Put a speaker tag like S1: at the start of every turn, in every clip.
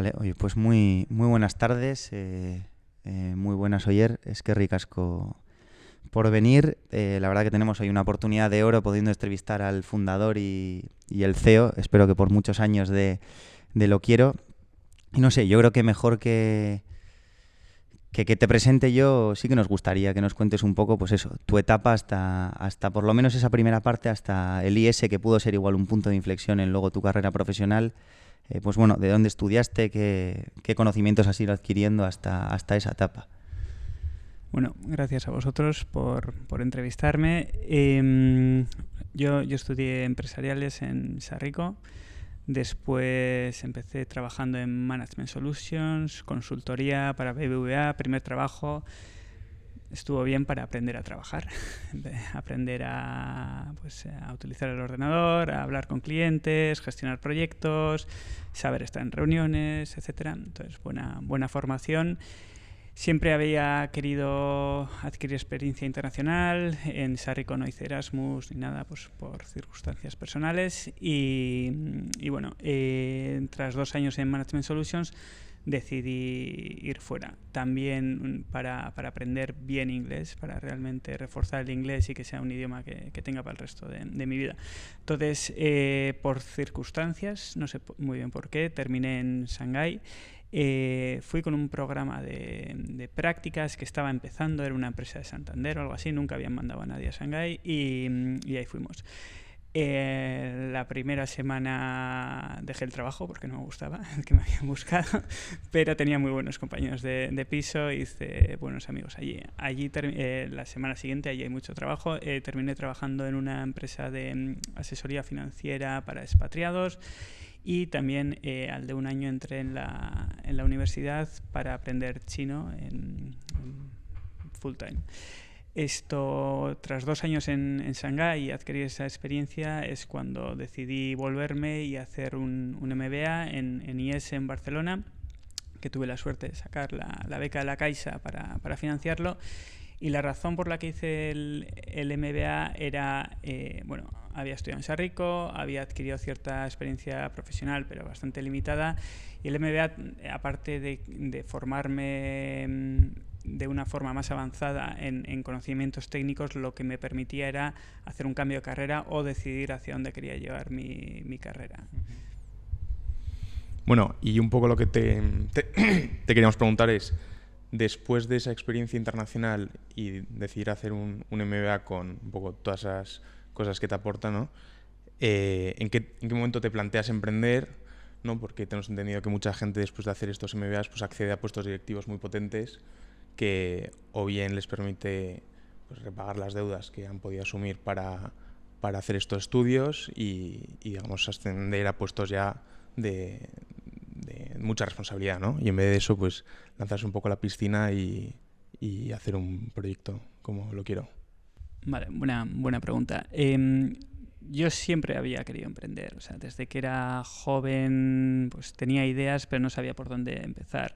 S1: Vale, oye, pues muy buenas tardes, muy buenas Oyer, es que ricasco por venir. La verdad que tenemos hoy una oportunidad de oro pudiendo entrevistar al fundador y el CEO, espero que por muchos años de Lo Quiero. Y no sé, yo creo que mejor que te presente yo, sí que nos gustaría que nos cuentes un poco, pues eso, tu etapa hasta por lo menos esa primera parte, hasta el IS, que pudo ser igual un punto de inflexión en luego tu carrera profesional. Pues bueno, de dónde estudiaste, qué conocimientos has ido adquiriendo hasta esa etapa.
S2: Bueno, gracias a vosotros por entrevistarme. Yo estudié empresariales en Sarrico. Después empecé trabajando en Management Solutions, consultoría para BBVA, primer trabajo. Estuvo bien para aprender a trabajar, aprender a utilizar el ordenador, a hablar con clientes, gestionar proyectos, saber estar en reuniones, etcétera. Entonces, buena formación. Siempre había querido adquirir experiencia internacional. En Sarrico no hice Erasmus ni nada, pues por circunstancias personales. Y bueno, tras 2 años en Management Solutions decidí ir fuera. También para aprender bien inglés, para realmente reforzar el inglés y que sea un idioma que tenga para el resto de mi vida. Entonces, por circunstancias, no sé muy bien por qué, terminé en Shanghái. Fui con un programa de prácticas que estaba empezando, era una empresa de Santander o algo así, nunca habían mandado a nadie a Shanghái y ahí fuimos. La primera semana dejé el trabajo porque no me gustaba el que me habían buscado, pero tenía muy buenos compañeros de piso, hice buenos amigos allí. La semana siguiente, allí hay mucho trabajo, terminé trabajando en una empresa de asesoría financiera para expatriados. Y también al de un año entré en la universidad para aprender chino en full time. Esto, tras 2 años en Shanghái y adquirir esa experiencia, es cuando decidí volverme y hacer un MBA en IES en Barcelona, que tuve la suerte de sacar la beca de la Caixa para financiarlo. Y la razón por la que hice el MBA era, había estudiado en Sarrico, había adquirido cierta experiencia profesional, pero bastante limitada. Y el MBA, aparte de formarme de una forma más avanzada en conocimientos técnicos, lo que me permitía era hacer un cambio de carrera o decidir hacia dónde quería llevar mi carrera.
S3: Bueno, y un poco lo que te queríamos preguntar es, después de esa experiencia internacional y decidir hacer un MBA con un poco todas esas cosas que te aportan, ¿no? ¿En qué momento te planteas emprender? ¿No? Porque tenemos entendido que mucha gente después de hacer estos MBAs pues accede a puestos directivos muy potentes que o bien les permite pues, repagar las deudas que han podido asumir para hacer estos estudios y digamos ascender a puestos ya de mucha responsabilidad, ¿no? Y en vez de eso, pues lanzarse un poco a la piscina y hacer un proyecto como Lo Quiero.
S2: Vale, buena pregunta. Yo siempre había querido emprender, o sea, desde que era joven pues tenía ideas, pero no sabía por dónde empezar.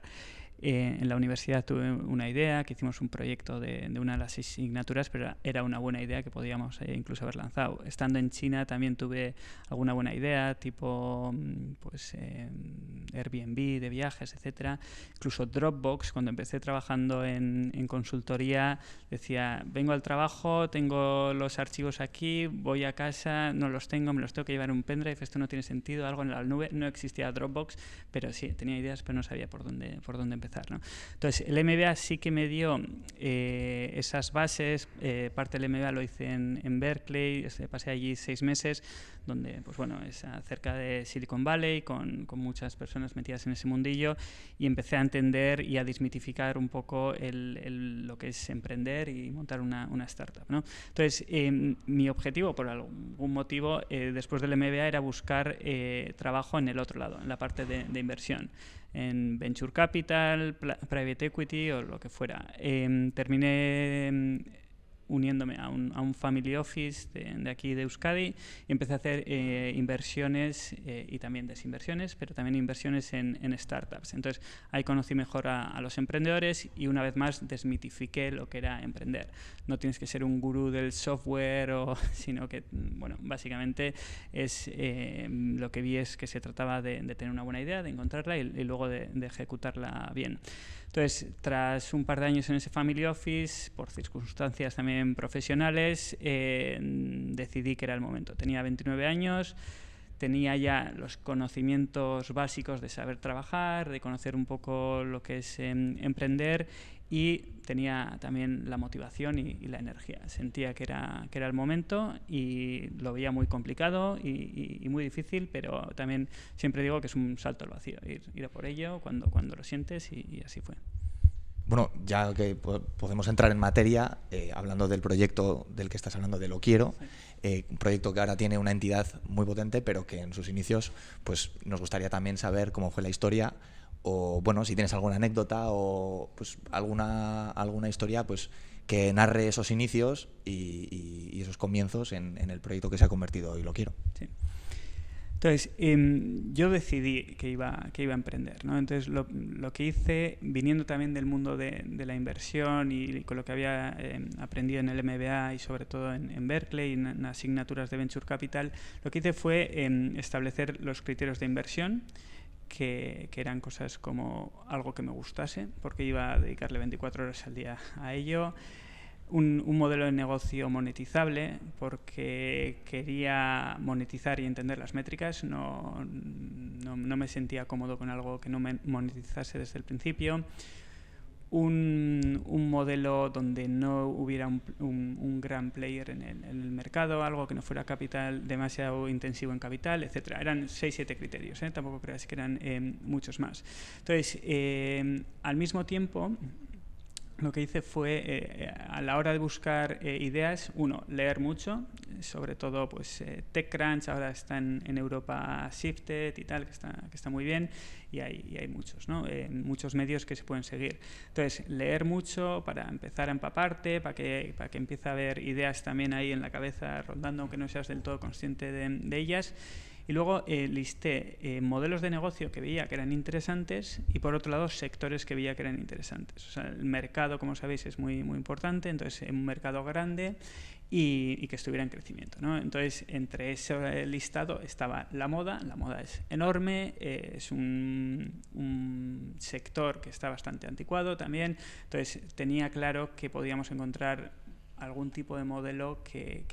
S2: En la universidad tuve una idea, que hicimos un proyecto de una de las asignaturas, pero era una buena idea que podíamos incluso haber lanzado. Estando en China también tuve alguna buena idea, tipo Airbnb de viajes, etcétera. Incluso Dropbox, cuando empecé trabajando en consultoría, decía, vengo al trabajo, tengo los archivos aquí, voy a casa, no los tengo, me los tengo que llevar en un pendrive, esto no tiene sentido, algo en la nube. No existía Dropbox, pero sí, tenía ideas, pero no sabía por dónde empezar, ¿no? Entonces, el MBA sí que me dio esas bases. Parte del MBA lo hice en Berkeley, pasé allí 6 meses, donde, pues bueno, es cerca de Silicon Valley, con muchas personas metidas en ese mundillo, y empecé a entender y a desmitificar un poco lo que es emprender y montar una startup, ¿no? Entonces, mi objetivo, por algún motivo, después del MBA, era buscar trabajo en el otro lado, en la parte de inversión, en Venture Capital, Private Equity o lo que fuera. Terminé uniéndome a un family office de aquí de Euskadi, y empecé a hacer inversiones y también desinversiones, pero también inversiones en startups. Entonces ahí conocí mejor a los emprendedores y una vez más desmitifiqué lo que era emprender. No tienes que ser un gurú del software, sino que, bueno, básicamente es lo que vi es que se trataba de tener una buena idea, de encontrarla y luego de ejecutarla bien. Entonces, tras un par de años en ese family office, por circunstancias también profesionales, decidí que era el momento. Tenía 29 años, tenía ya los conocimientos básicos de saber trabajar, de conocer un poco lo que es emprender, y tenía también la motivación y la energía. Sentía que era el momento y lo veía muy complicado y muy difícil, pero también siempre digo que es un salto al vacío, ir a por ello cuando lo sientes, y así fue.
S4: Bueno, ya que podemos entrar en materia, hablando del proyecto del que estás hablando, de Lo Quiero, un proyecto que ahora tiene una entidad muy potente, pero que en sus inicios pues nos gustaría también saber cómo fue la historia, o bueno, si tienes alguna anécdota o pues alguna historia pues que narre esos inicios y esos comienzos en el proyecto que se ha convertido hoy Lo Quiero.
S2: Sí. Entonces, yo decidí que iba a emprender, ¿no? Entonces, lo que hice, viniendo también del mundo de la inversión y con lo que había aprendido en el MBA y sobre todo en Berkeley, en asignaturas de Venture Capital, lo que hice fue establecer los criterios de inversión, que eran cosas como algo que me gustase, porque iba a dedicarle 24 horas al día a ello. Un modelo de negocio monetizable, porque quería monetizar y entender las métricas. No me sentía cómodo con algo que no me monetizase desde el principio. Un modelo donde no hubiera un gran player en el mercado, algo que no fuera capital demasiado intensivo en capital, etcétera. Eran 6-7 criterios, tampoco creas que eran muchos más. Entonces, al mismo tiempo, lo que hice fue, a la hora de buscar ideas, leer mucho, sobre todo pues TechCrunch, ahora está en Europa Shifted y tal, que está muy bien, y hay muchos, ¿no? Muchos medios que se pueden seguir. Entonces, leer mucho para empezar a empaparte, para que empiece a haber ideas también ahí en la cabeza rondando, aunque no seas del todo consciente de ellas. Y luego listé modelos de negocio que veía que eran interesantes y, por otro lado, sectores que veía que eran interesantes. O sea, el mercado, como sabéis, es muy, muy importante. Entonces, un mercado grande y que estuviera en crecimiento, ¿no? Entonces, entre ese listado estaba la moda. La moda es enorme, es un sector que está bastante anticuado también. Entonces, tenía claro que podíamos encontrar algún tipo de modelo que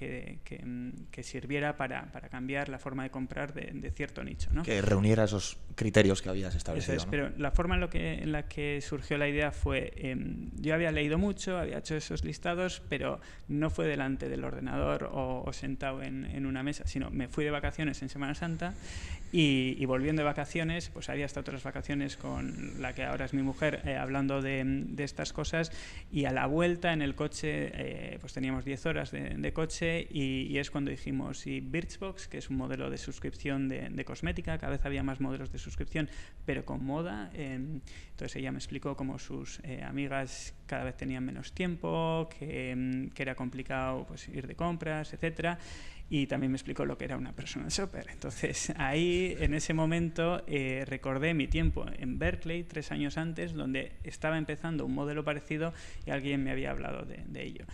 S2: sirviera para cambiar la forma de comprar de cierto nicho, ¿no?
S4: Que reuniera esos criterios que habías establecido.
S2: Eso es,
S4: ¿no?
S2: pero la forma en la que surgió la idea fue, yo había leído mucho, había hecho esos listados, pero no fue delante del ordenador o sentado en una mesa, sino me fui de vacaciones en Semana Santa y volviendo de vacaciones, pues había hasta otras vacaciones con la que ahora es mi mujer, hablando de estas cosas, y a la vuelta en el coche pues teníamos 10 horas de coche y es cuando dijimos, y Birchbox, que es un modelo de suscripción de cosmética, cada vez había más modelos de suscripción, pero con moda. Entonces ella me explicó cómo sus amigas cada vez tenían menos tiempo, que era complicado pues ir de compras, etcétera. Y también me explicó lo que era una personal shopper. Entonces, ahí, en ese momento, recordé mi tiempo en Berkeley, 3 años antes, donde estaba empezando un modelo parecido y alguien me había hablado de ello.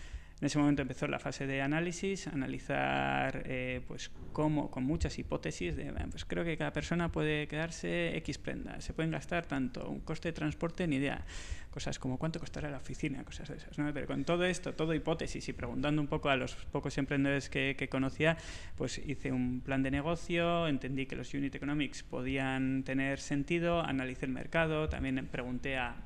S2: En ese momento empezó la fase de análisis, analizar pues cómo, con muchas hipótesis, pues creo que cada persona puede quedarse X prendas, se pueden gastar tanto, un coste de transporte, ni idea, cosas como cuánto costará la oficina, cosas de esas, ¿no? Pero con todo esto, todo hipótesis, y preguntando un poco a los pocos emprendedores que conocía, pues hice un plan de negocio, entendí que los unit economics podían tener sentido, analicé el mercado, también pregunté a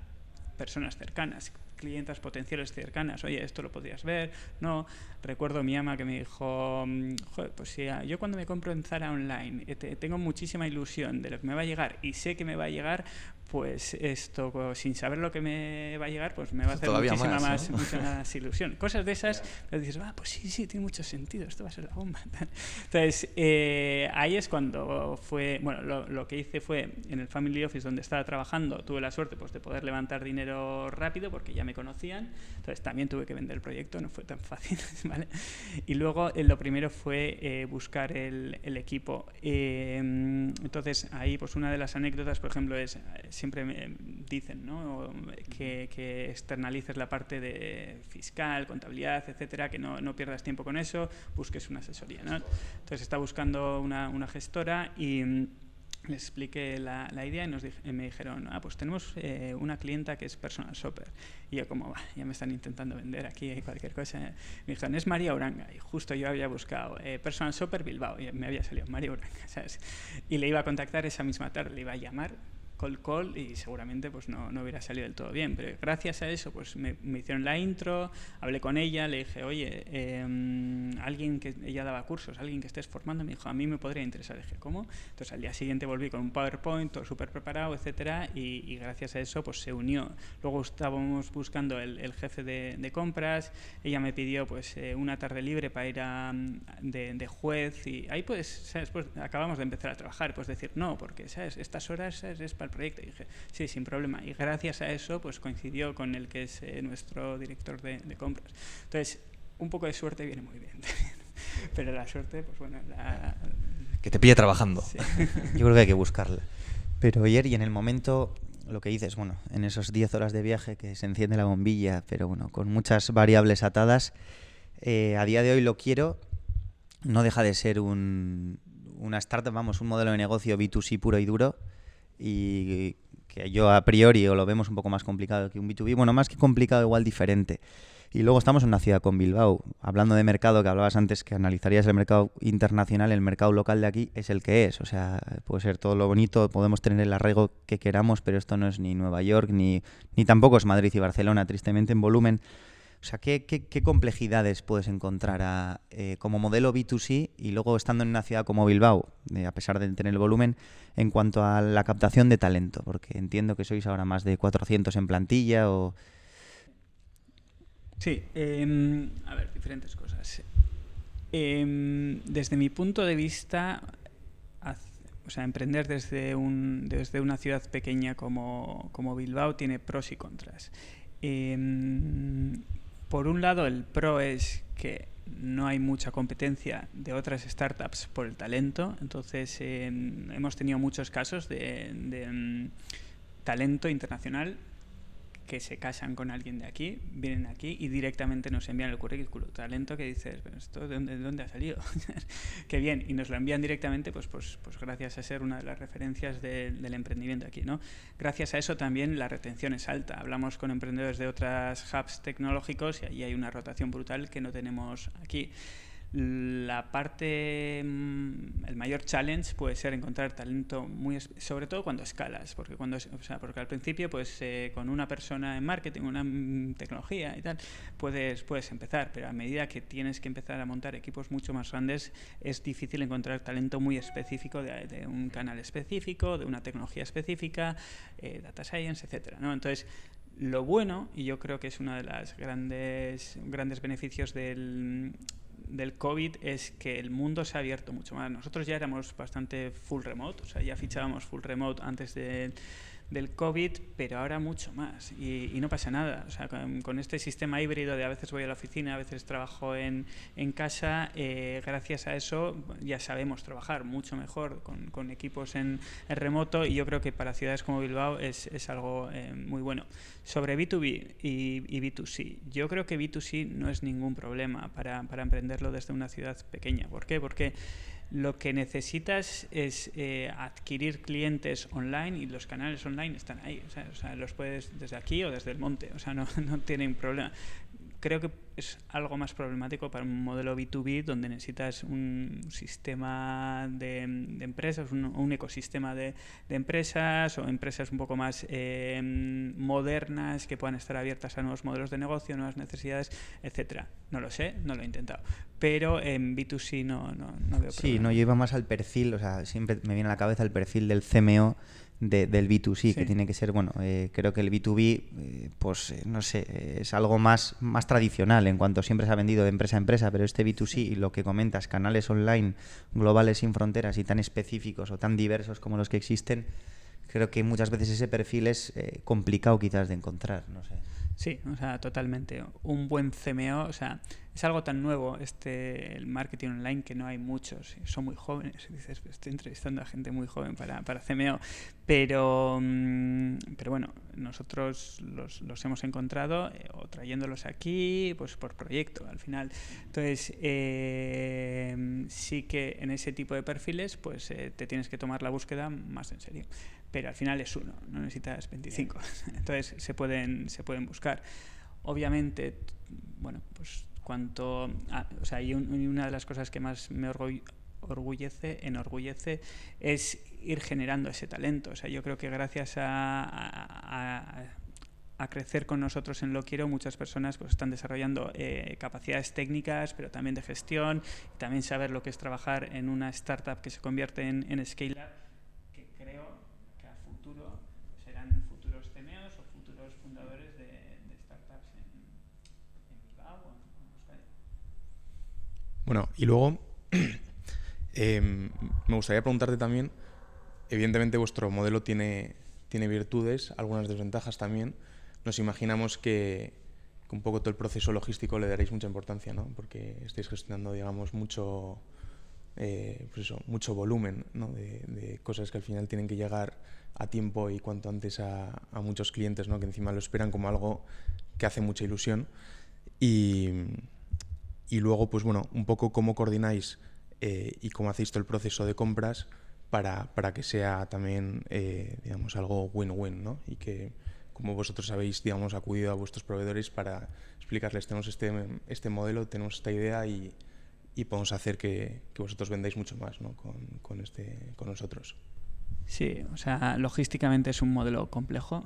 S2: personas cercanas, clientas potenciales cercanas, oye, esto lo podrías ver, no. Recuerdo a mi ama que me dijo, joder, pues sí, yo cuando me compro en Zara online tengo muchísima ilusión de lo que me va a llegar y sé que me va a llegar pues esto, sin saber lo que me va a llegar, pues me va a hacer
S4: Todavía
S2: muchísima
S4: más, ¿no?
S2: mucha más ilusión. Cosas de esas, pero dices, pues sí, tiene mucho sentido, esto va a ser la bomba. Entonces, ahí es cuando fue, bueno, lo que hice fue, en el Family Office donde estaba trabajando, tuve la suerte pues de poder levantar dinero rápido, porque ya me conocían, entonces también tuve que vender el proyecto, no fue tan fácil, ¿vale? Y luego, lo primero fue buscar el equipo. Entonces, ahí, pues una de las anécdotas, por ejemplo, es, siempre me dicen, ¿no?, que externalices la parte de fiscal, contabilidad, etcétera, que no pierdas tiempo con eso, busques una asesoría, ¿no? Entonces, estaba buscando una gestora y les expliqué la idea y me dijeron, pues tenemos una clienta que es personal shopper. Y yo como, ya me están intentando vender aquí cualquier cosa. Me dijeron, es María Uranga. Y justo yo había buscado personal shopper Bilbao y me había salido María Uranga, ¿sabes? Y le iba a contactar esa misma tarde, le iba a llamar, call, y seguramente pues no hubiera salido del todo bien, pero gracias a eso pues me hicieron la intro, hablé con ella, le dije, oye, alguien que ella daba cursos, alguien que estés formando, me dijo, a mí me podría interesar. Le dije, ¿cómo? Entonces al día siguiente volví con un PowerPoint, todo súper preparado, etcétera, y gracias a eso pues se unió. Luego estábamos buscando el jefe de compras, ella me pidió pues una tarde libre para ir de juez, y ahí pues, ¿sabes? Pues acabamos de empezar a trabajar, pues decir, no, porque, ¿sabes? Estas horas, ¿sabes? Es para el proyecto. Y dije, sí, sin problema. Y gracias a eso, pues coincidió con el que es nuestro director de compras. Entonces, un poco de suerte viene muy bien. Pero la suerte, pues bueno,
S4: que te pille trabajando.
S2: Sí.
S1: Yo creo que hay que buscarla. Pero ayer, y en el momento, lo que dices, bueno, en esos 10 horas de viaje que se enciende la bombilla, pero bueno, con muchas variables atadas, a día de hoy lo quiero, no deja de ser una startup, vamos, un modelo de negocio B2C puro y duro, y que yo a priori o lo vemos un poco más complicado que un B2B, bueno, más que complicado, igual diferente. Y luego estamos en una ciudad con Bilbao. Hablando de mercado, que hablabas antes que analizarías el mercado internacional, el mercado local de aquí es el que es. O sea, puede ser todo lo bonito, podemos tener el arraigo que queramos, pero esto no es ni Nueva York, ni tampoco es Madrid y Barcelona, tristemente en volumen. O sea, ¿qué complejidades puedes encontrar como modelo B2C y luego estando en una ciudad como Bilbao, a pesar de tener el volumen, en cuanto a la captación de talento? Porque entiendo que sois ahora más de 400 en plantilla o...
S2: Sí, a ver, diferentes cosas. Desde mi punto de vista, o sea, emprender desde una ciudad pequeña como Bilbao tiene pros y contras. Por un lado, el pro es que no hay mucha competencia de otras startups por el talento. Entonces, hemos tenido muchos casos de talento internacional que se casan con alguien de aquí, vienen aquí y directamente nos envían el currículum. Talento que dices, ¿pero esto de dónde ha salido? Qué bien. Y nos lo envían directamente pues gracias a ser una de las referencias del emprendimiento aquí, ¿no? Gracias a eso también la retención es alta. Hablamos con emprendedores de otras hubs tecnológicos y ahí hay una rotación brutal que no tenemos aquí. La parte, el mayor challenge puede ser encontrar talento sobre todo cuando escalas, porque porque al principio pues con una persona en marketing, una tecnología y tal, puedes empezar, pero a medida que tienes que empezar a montar equipos mucho más grandes es difícil encontrar talento muy específico de un canal específico, de una tecnología específica, data science, etcétera, ¿no? Entonces, lo bueno, y yo creo que es uno de los grandes beneficios del COVID, es que el mundo se ha abierto mucho más. Nosotros ya éramos bastante full remote, o sea, ya fichábamos full remote antes del COVID, pero ahora mucho más y no pasa nada. O sea, con este sistema híbrido de a veces voy a la oficina, a veces trabajo en casa, gracias a eso ya sabemos trabajar mucho mejor con equipos en remoto, y yo creo que para ciudades como Bilbao es algo muy bueno. Sobre B2B y B2C, yo creo que B2C no es ningún problema para emprenderlo desde una ciudad pequeña. ¿Por qué? Porque lo que necesitas es adquirir clientes online, y los canales online están ahí. O sea, los puedes desde aquí o desde el monte. O sea, no tienen problema. Creo que es algo más problemático para un modelo B2B donde necesitas un sistema de empresas, un ecosistema de empresas, o empresas un poco más modernas que puedan estar abiertas a nuevos modelos de negocio, nuevas necesidades, etcétera. No lo sé, no lo he intentado. Pero en B2C no veo problema.
S1: Sí, no, yo iba más al perfil, o sea, siempre me viene a la cabeza el perfil del CMO del B2C,
S2: Sí.
S1: que tiene que ser, bueno, creo que el B2B, no sé, es algo más tradicional en cuanto siempre se ha vendido de empresa a empresa, pero este B2C y lo que comentas, canales online globales sin fronteras y tan específicos o tan diversos como los que existen, creo que muchas veces ese perfil es complicado quizás de encontrar, no sé.
S2: Sí, o sea, totalmente. Un buen CMO, o sea, es algo tan nuevo el marketing online que no hay muchos. Son muy jóvenes. Dices, estoy entrevistando a gente muy joven para CMO. Pero bueno, nosotros los hemos encontrado o trayéndolos aquí pues por proyecto al final. Entonces, sí que en ese tipo de perfiles pues te tienes que tomar la búsqueda más en serio. Pero al final es uno, no necesitas 25. Entonces se pueden buscar. Obviamente, bueno, pues y una de las cosas que más me enorgullece es ir generando ese talento. O sea, yo creo que gracias a crecer con nosotros en Lo Quiero, muchas personas pues están desarrollando capacidades técnicas, pero también de gestión, y también saber lo que es trabajar en una startup que se convierte en scale-up, que creo que a futuro serán futuros CMOs o futuros fundadores de startups en Bilbao o en Euskadi.
S3: Bueno, y luego me gustaría preguntarte también, evidentemente vuestro modelo tiene virtudes, algunas desventajas también. Nos imaginamos que un poco todo el proceso logístico le daréis mucha importancia, ¿no? Porque estáis gestionando, digamos, mucho volumen, ¿no? de cosas que al final tienen que llegar a tiempo y cuanto antes a muchos clientes, ¿no? Que encima lo esperan como algo que hace mucha ilusión. Y luego, pues bueno, un poco cómo coordináis y cómo hacéis todo el proceso de compras para que sea también, digamos, algo win-win, ¿no? Y que como vosotros habéis, digamos, acudido a vuestros proveedores para explicarles, tenemos este modelo, tenemos esta idea y podemos hacer que vosotros vendáis mucho más, ¿no? con nosotros.
S2: Sí, o sea, logísticamente es un modelo complejo.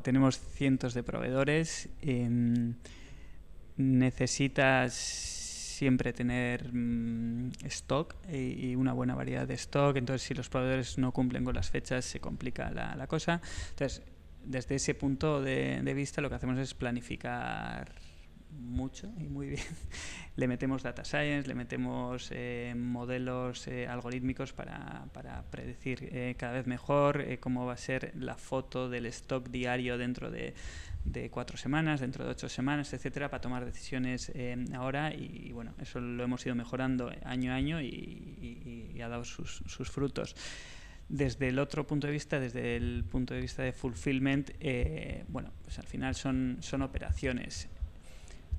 S2: Tenemos cientos de proveedores. Necesitas siempre tener stock y una buena variedad de stock. Entonces, si los proveedores no cumplen con las fechas, se complica la cosa. Entonces, desde ese punto de vista, lo que hacemos es planificar mucho y muy bien. Le metemos data science, le metemos modelos algorítmicos para predecir cada vez mejor cómo va a ser la foto del stock diario dentro de 4 semanas, dentro de 8 semanas, etcétera, para tomar decisiones ahora. Y bueno, eso lo hemos ido mejorando año a año y ha dado sus frutos. Desde el otro punto de vista, desde el punto de vista de fulfillment, bueno, pues al final son operaciones.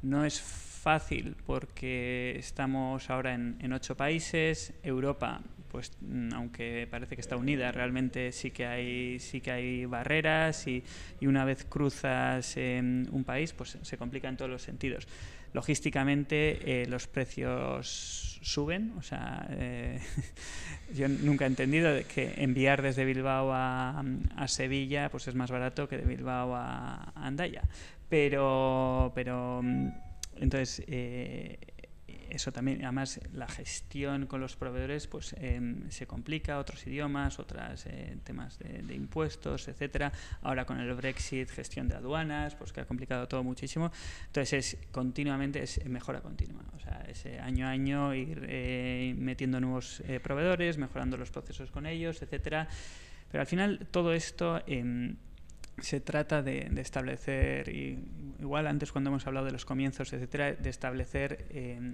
S2: No es fácil porque estamos ahora en 8 países. Europa, pues aunque parece que está unida, realmente sí que hay barreras y una vez cruzas un país, pues se complica en todos los sentidos. Logísticamente los precios suben, o sea, yo nunca he entendido que enviar desde Bilbao a Sevilla pues es más barato que de Bilbao a Hendaya. Pero entonces eso también, además la gestión con los proveedores pues se complica, otros idiomas, otros temas de impuestos, etcétera. Ahora con el Brexit, gestión de aduanas, pues que ha complicado todo muchísimo. Entonces continuamente es mejora continua, o sea, es año a año ir metiendo nuevos proveedores, mejorando los procesos con ellos, etcétera. Pero al final todo esto se trata de establecer, igual antes cuando hemos hablado de los comienzos, etcétera, de establecer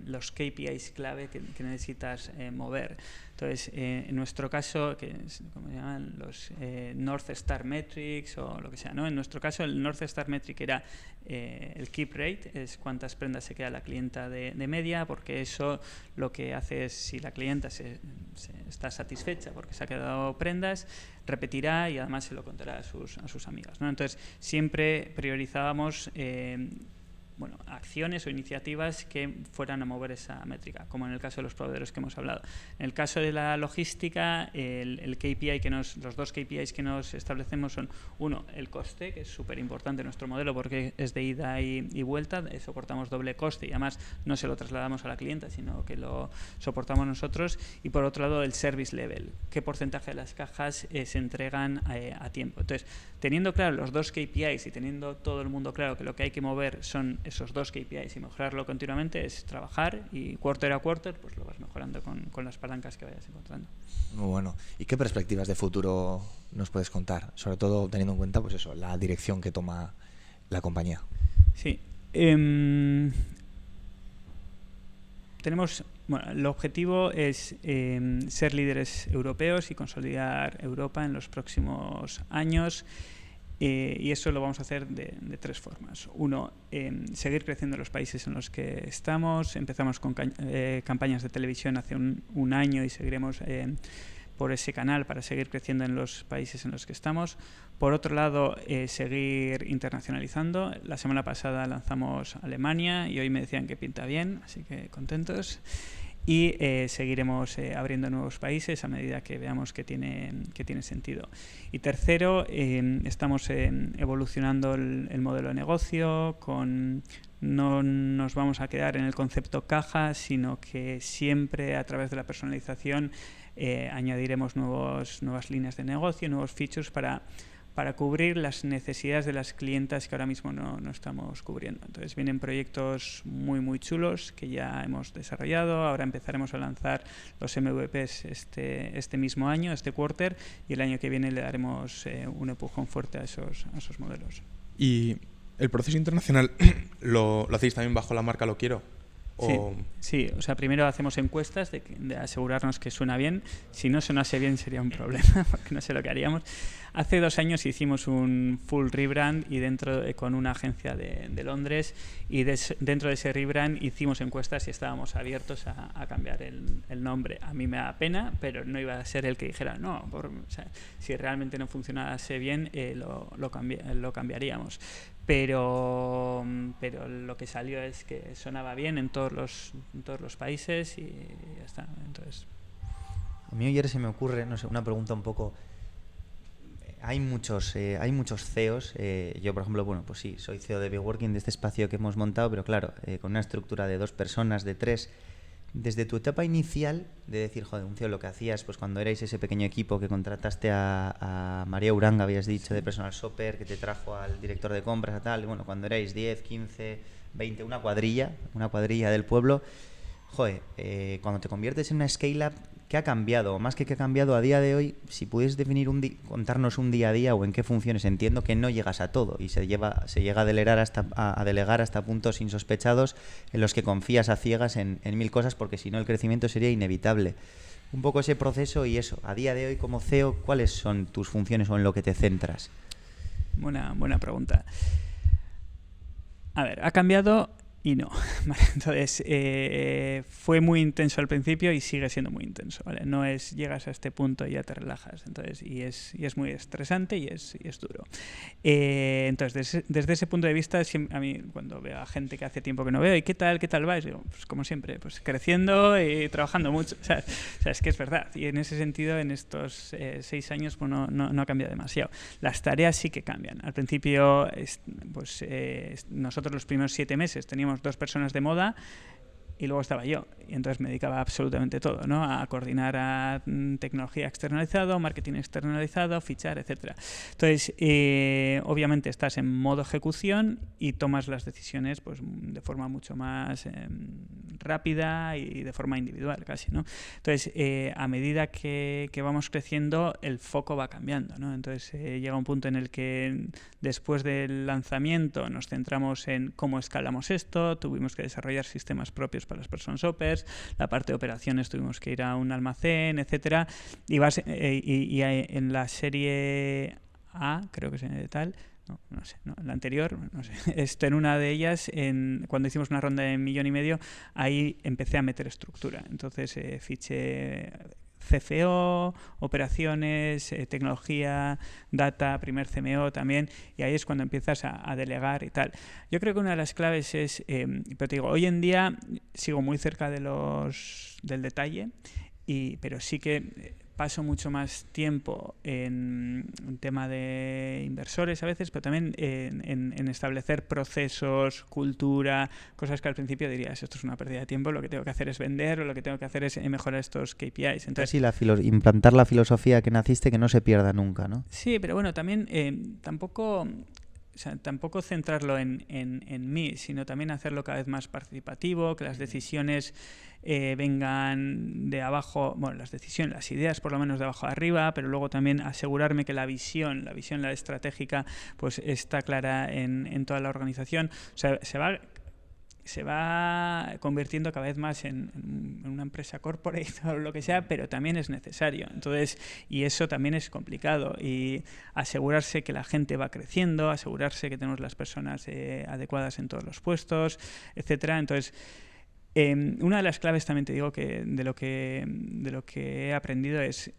S2: los KPIs clave que necesitas mover. Entonces, en nuestro caso, que es, como se llaman, los North Star Metrics o lo que sea, ¿no? En nuestro caso, el North Star Metric era el keep rate, es cuántas prendas se queda la clienta de media, porque eso lo que hace es, si la clienta está satisfecha porque se ha quedado prendas, repetirá y además se lo contará a sus amigas, ¿no? Entonces, siempre priorizábamos acciones o iniciativas que fueran a mover esa métrica, como en el caso de los proveedores que hemos hablado. En el caso de la logística, el KPI los dos KPIs que nos establecemos son, uno, el coste, que es súper importante en nuestro modelo porque es de ida y vuelta, soportamos doble coste y además no se lo trasladamos a la clienta, sino que lo soportamos nosotros. Y por otro lado, el service level, qué porcentaje de las cajas se entregan a tiempo. Entonces, teniendo claro los dos KPIs y teniendo todo el mundo claro que lo que hay que mover son esos dos KPIs y mejorarlo continuamente, es trabajar y quarter a quarter pues lo vas mejorando con las palancas que vayas encontrando.
S4: Muy bueno. ¿Y qué perspectivas de futuro nos puedes contar? Sobre todo teniendo en cuenta pues eso, la dirección que toma la compañía.
S2: Sí. El objetivo es ser líderes europeos y consolidar Europa en los próximos años. Y eso lo vamos a hacer de tres formas. Uno, seguir creciendo en los países en los que estamos. Empezamos con campañas de televisión hace un año y seguiremos por ese canal para seguir creciendo en los países en los que estamos. Por otro lado, seguir internacionalizando. La semana pasada lanzamos Alemania y hoy me decían que pinta bien, así que contentos. Y seguiremos abriendo nuevos países a medida que veamos que tiene sentido. Y tercero, estamos evolucionando el modelo de negocio. No nos vamos a quedar en el concepto caja, sino que siempre a través de la personalización añadiremos nuevas líneas de negocio, nuevos features para cubrir las necesidades de las clientas que ahora mismo no estamos cubriendo. Entonces vienen proyectos muy muy chulos que ya hemos desarrollado. Ahora empezaremos a lanzar los MVPs este mismo año, este quarter, y el año que viene le daremos un empujón fuerte a esos modelos.
S3: ¿Y el proceso internacional lo hacéis también bajo la marca Lo Quiero?
S2: Sí, o sea, primero hacemos encuestas de asegurarnos que suena bien. Si no sonase bien sería un problema, porque no sé lo que haríamos. Hace 2 años hicimos un full rebrand y con una agencia de Londres, y dentro de ese rebrand hicimos encuestas y estábamos abiertos a cambiar el nombre. A mí me da pena, pero no iba a ser el que dijera no, o sea, si realmente no funcionase bien lo cambiaríamos. Pero lo que salió es que sonaba bien en todos los países y ya está. Entonces,
S1: a mí ayer se me ocurre, no sé, una pregunta un poco. Hay muchos CEOs. Yo, por ejemplo, pues sí, soy CEO de BeWorking, de este espacio que hemos montado, pero claro, con una estructura de 2 personas, de 3. Desde tu etapa inicial de decir, joder, un CEO, lo que hacías pues cuando erais ese pequeño equipo que contrataste a María Uranga, habías dicho, de Personal Shopper, que te trajo al director de compras, a tal, y bueno, cuando erais 10, 15, 20, una cuadrilla del pueblo, joder, cuando te conviertes en una scale-up, ¿qué ha cambiado? O más que qué ha cambiado a día de hoy, si pudieses definir contarnos un día a día o en qué funciones. Entiendo que no llegas a todo y se llega a delegar hasta puntos insospechados en los que confías a ciegas en 1000 cosas, porque si no el crecimiento sería inevitable. Un poco ese proceso y eso. A día de hoy como CEO, ¿cuáles son tus funciones o en lo que te centras?
S2: Buena pregunta. A ver, ha cambiado y no. Vale, entonces, fue muy intenso al principio y sigue siendo muy intenso. ¿Vale? No es llegas a este punto y ya te relajas. Entonces, y es muy estresante y es duro. Entonces, desde ese punto de vista, a mí cuando veo a gente que hace tiempo que no veo, ¿y qué tal vais? Digo, pues como siempre, pues creciendo y trabajando mucho. O sea, es que es verdad. Y en ese sentido, en estos 6 años, pues no ha cambiado demasiado. Las tareas sí que cambian. Al principio, nosotros los primeros 7 meses teníamos 2 personas de moda y luego estaba yo, y entonces me dedicaba a absolutamente todo, ¿no? A coordinar a tecnología externalizado, marketing externalizado, fichar, etcétera. Entonces, obviamente estás en modo ejecución y tomas las decisiones pues de forma mucho más rápida y de forma individual casi, ¿no? Entonces, a medida que vamos creciendo, el foco va cambiando, ¿no? Entonces, llega un punto en el que después del lanzamiento nos centramos en cómo escalamos esto, tuvimos que desarrollar sistemas propios para las personas shoppers, la parte de operaciones tuvimos que ir a un almacén, etcétera, y en la serie A, creo que es tal, no sé, la anterior, no sé, en una de ellas, cuando hicimos una ronda de 1,5 millones, ahí empecé a meter estructura. Entonces fiché CFO, operaciones, tecnología, data, primer CMO también, y ahí es cuando empiezas a delegar y tal. Yo creo que una de las claves es, pero te digo, hoy en día sigo muy cerca del detalle, pero sí que paso mucho más tiempo en tema de inversores a veces, pero también en establecer procesos, cultura, cosas que al principio dirías, esto es una pérdida de tiempo, lo que tengo que hacer es vender o lo que tengo que hacer es mejorar estos KPIs. Entonces,
S1: implantar la filosofía que naciste, que no se pierda nunca, ¿no?
S2: Sí, pero bueno, también tampoco centrarlo en mí, sino también hacerlo cada vez más participativo, que las decisiones vengan de abajo, bueno, las ideas por lo menos de abajo a arriba, pero luego también asegurarme que la visión la estratégica, pues está clara en toda la organización. O sea, se va convirtiendo cada vez más en una empresa corporate o lo que sea, pero también es necesario. Entonces, y eso también es complicado. Y asegurarse que la gente va creciendo, asegurarse que tenemos las personas adecuadas en todos los puestos, etcétera. Entonces, una de las claves también te digo que de lo que he aprendido es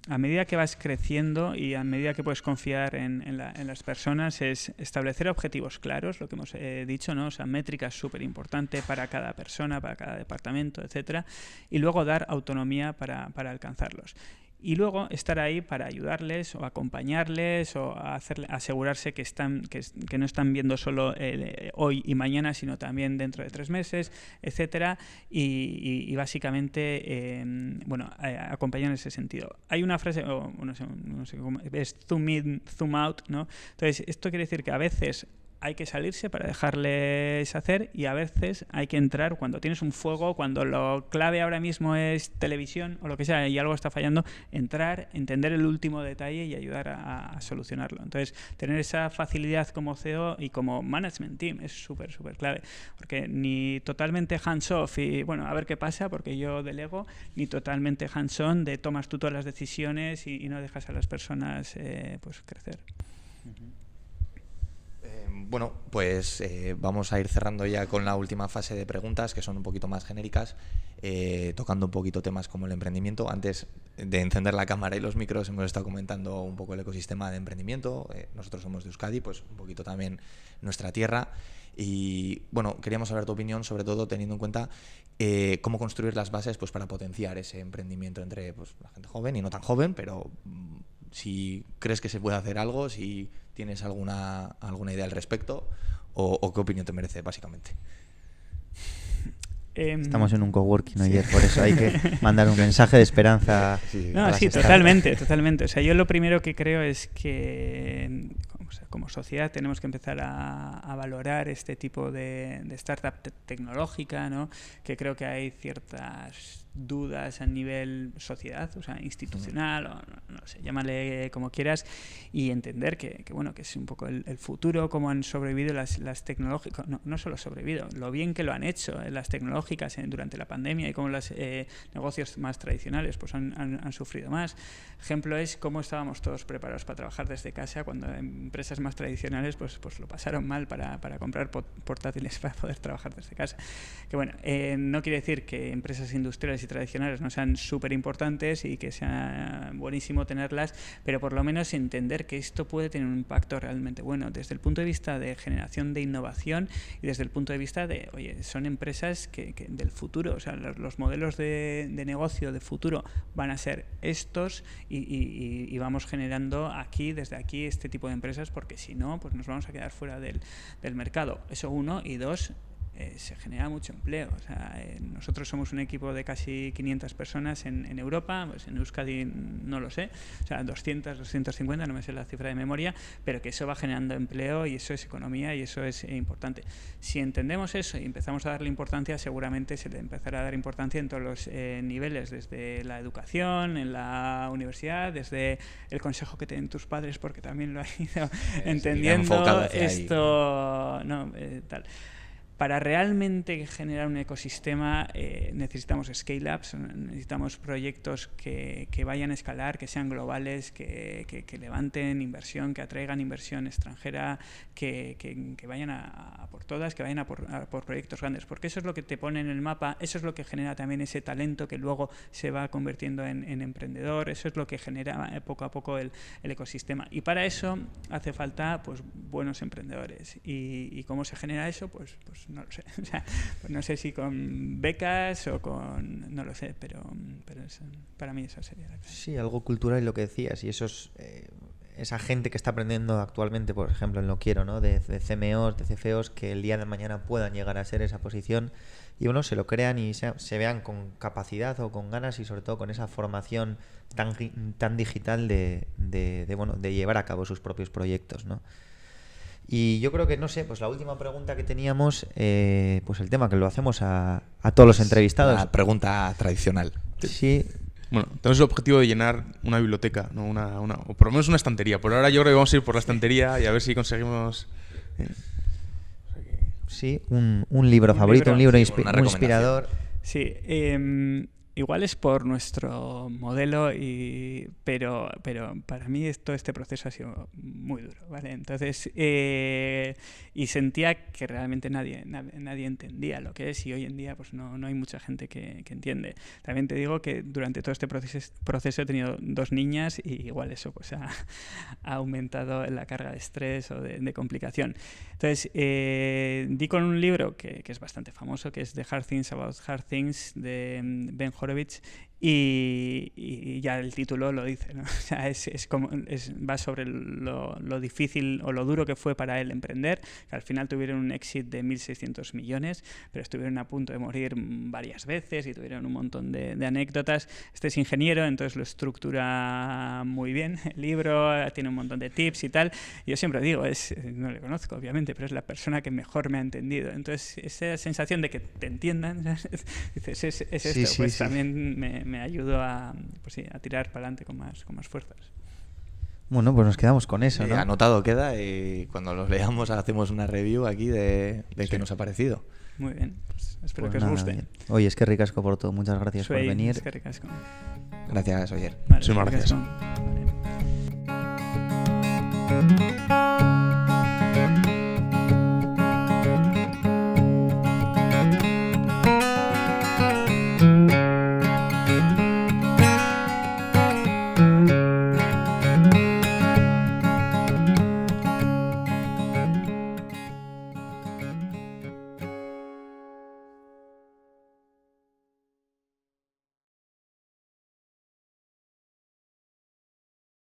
S2: a medida que vas creciendo y a medida que puedes confiar en las personas, es establecer objetivos claros, lo que hemos dicho, ¿no? O sea, métricas súper importante para cada persona, para cada departamento, etcétera, y luego dar autonomía para alcanzarlos. Y luego estar ahí para ayudarles o acompañarles o asegurarse que no están viendo solo hoy y mañana, sino también dentro de 3 meses, etcétera, y básicamente acompañar en ese sentido. Hay una frase, no sé cómo, es zoom in, zoom out, ¿no? Entonces, esto quiere decir que a veces hay que salirse para dejarles hacer y a veces hay que entrar cuando tienes un fuego, cuando lo clave ahora mismo es televisión o lo que sea y algo está fallando, entrar, entender el último detalle y ayudar a solucionarlo. Entonces, tener esa facilidad como CEO y como management team es súper, súper clave, porque ni totalmente hands-off y bueno, a ver qué pasa porque yo delego, ni totalmente hands-on de tomas tú todas las decisiones y no dejas a las personas pues crecer.
S4: Bueno, pues vamos a ir cerrando ya con la última fase de preguntas, que son un poquito más genéricas, tocando un poquito temas como el emprendimiento. Antes de encender la cámara y los micros hemos estado comentando un poco el ecosistema de emprendimiento. Nosotros somos de Euskadi, pues un poquito también nuestra tierra. Y bueno, queríamos saber tu opinión, sobre todo teniendo en cuenta cómo construir las bases pues para potenciar ese emprendimiento entre pues, la gente joven y no tan joven, pero si crees que se puede hacer algo, si tienes alguna idea al respecto o qué opinión te merece, básicamente.
S1: Estamos en un coworking ayer, por eso hay que mandar un mensaje de esperanza.
S2: Sí, totalmente. O sea, yo lo primero que creo es que como sociedad tenemos que empezar a valorar este tipo de startup tecnológica, ¿no? Que creo que hay ciertas dudas a nivel sociedad, o sea, institucional, o no sé, llámale como quieras, y entender que es un poco el futuro, cómo han sobrevivido las tecnológicas, no solo sobrevivido, lo bien que lo han hecho las tecnológicas durante la pandemia y cómo los negocios más tradicionales pues han sufrido más. Ejemplo es cómo estábamos todos preparados para trabajar desde casa cuando empresas más tradicionales pues lo pasaron mal para comprar portátiles para poder trabajar desde casa. Que bueno, no quiere decir que empresas industriales y tradicionales no sean súper importantes y que sea buenísimo tenerlas, pero por lo menos entender que esto puede tener un impacto realmente bueno desde el punto de vista de generación de innovación y desde el punto de vista de, oye, son empresas que del futuro, o sea, los modelos de negocio de futuro van a ser estos y vamos generando desde aquí este tipo de empresas, porque si no, pues nos vamos a quedar fuera del mercado. Eso uno, y dos, se genera mucho empleo. O sea, nosotros somos un equipo de casi 500 personas en Europa, pues en Euskadi no lo sé, o sea, 200, 250, no me sé la cifra de memoria, pero que eso va generando empleo y eso es economía y eso es importante. Si entendemos eso y empezamos a darle importancia, seguramente se le empezará a dar importancia en todos los niveles, desde la educación, en la universidad, desde el consejo que te den tus padres, porque también lo han ido entendiendo esto, tal. para realmente generar un ecosistema necesitamos scale-ups, necesitamos proyectos que vayan a escalar, que sean globales, que levanten inversión, que atraigan inversión extranjera, que vayan a por todas, que vayan a por proyectos grandes, porque eso es lo que te pone en el mapa, eso es lo que genera también ese talento que luego se va convirtiendo en emprendedor, eso es lo que genera poco a poco el ecosistema. Y para eso hace falta pues buenos emprendedores. ¿Y cómo se genera eso? Pues no lo sé. O sea, pues no sé si con becas o con... no lo sé, pero eso, para mí eso sería la cosa.
S1: Sí, algo cultural y lo que decías, y esos... esa gente que está aprendiendo actualmente, por ejemplo, en Lo Quiero, ¿no? de CMOs, de CFOs, que el día de mañana puedan llegar a ser esa posición y se lo crean y se vean con capacidad o con ganas y sobre todo con esa formación tan digital de llevar a cabo sus propios proyectos, ¿no? Y yo creo que, no sé, pues la última pregunta que teníamos, pues el tema que lo hacemos a todos los entrevistados.
S4: La pregunta tradicional.
S1: Sí.
S3: Bueno, tenemos el objetivo de llenar una biblioteca, ¿no? O por lo menos una estantería. Por ahora yo creo que vamos a ir por la estantería y a ver si conseguimos...
S1: Sí, un libro favorito, un libro inspirador.
S2: Sí, igual es por nuestro modelo, pero para mí todo este proceso ha sido muy duro, ¿vale? Entonces, y sentía que realmente nadie entendía lo que es, y hoy en día pues no hay mucha gente que entiende. También te digo que durante todo este proceso he tenido 2 niñas y igual eso pues ha aumentado la carga de estrés o de complicación. Entonces, di con un libro que es bastante famoso, que es The Hard Things About Hard Things, de Ben Horowitz, y ya el título lo dice, ¿no? O sea, va sobre lo difícil o lo duro que fue para él emprender, que al final tuvieron un exit de 1.600 millones, pero estuvieron a punto de morir varias veces y tuvieron un montón de anécdotas. Este es ingeniero, entonces lo estructura muy bien el libro, tiene un montón de tips y tal. Yo siempre digo, no le conozco obviamente, pero es la persona que mejor me ha entendido. Entonces esa sensación de que te entiendan, dices, es esto,
S1: sí,
S2: pues
S1: sí.
S2: también me ayudó a tirar para adelante con más fuerzas.
S1: Bueno, pues nos quedamos con eso, ¿no?
S4: Anotado queda y cuando los leamos hacemos una review aquí de qué nos ha parecido.
S2: Muy bien, pues espero
S1: Pues
S2: que os
S1: nada,
S2: guste.
S1: bien. Oye, es que ricasco por todo. Muchas gracias por venir.
S2: Es que ricasco.
S4: Gracias, Oyer.
S2: Vale,
S3: Muchísimas gracias.
S2: Vale.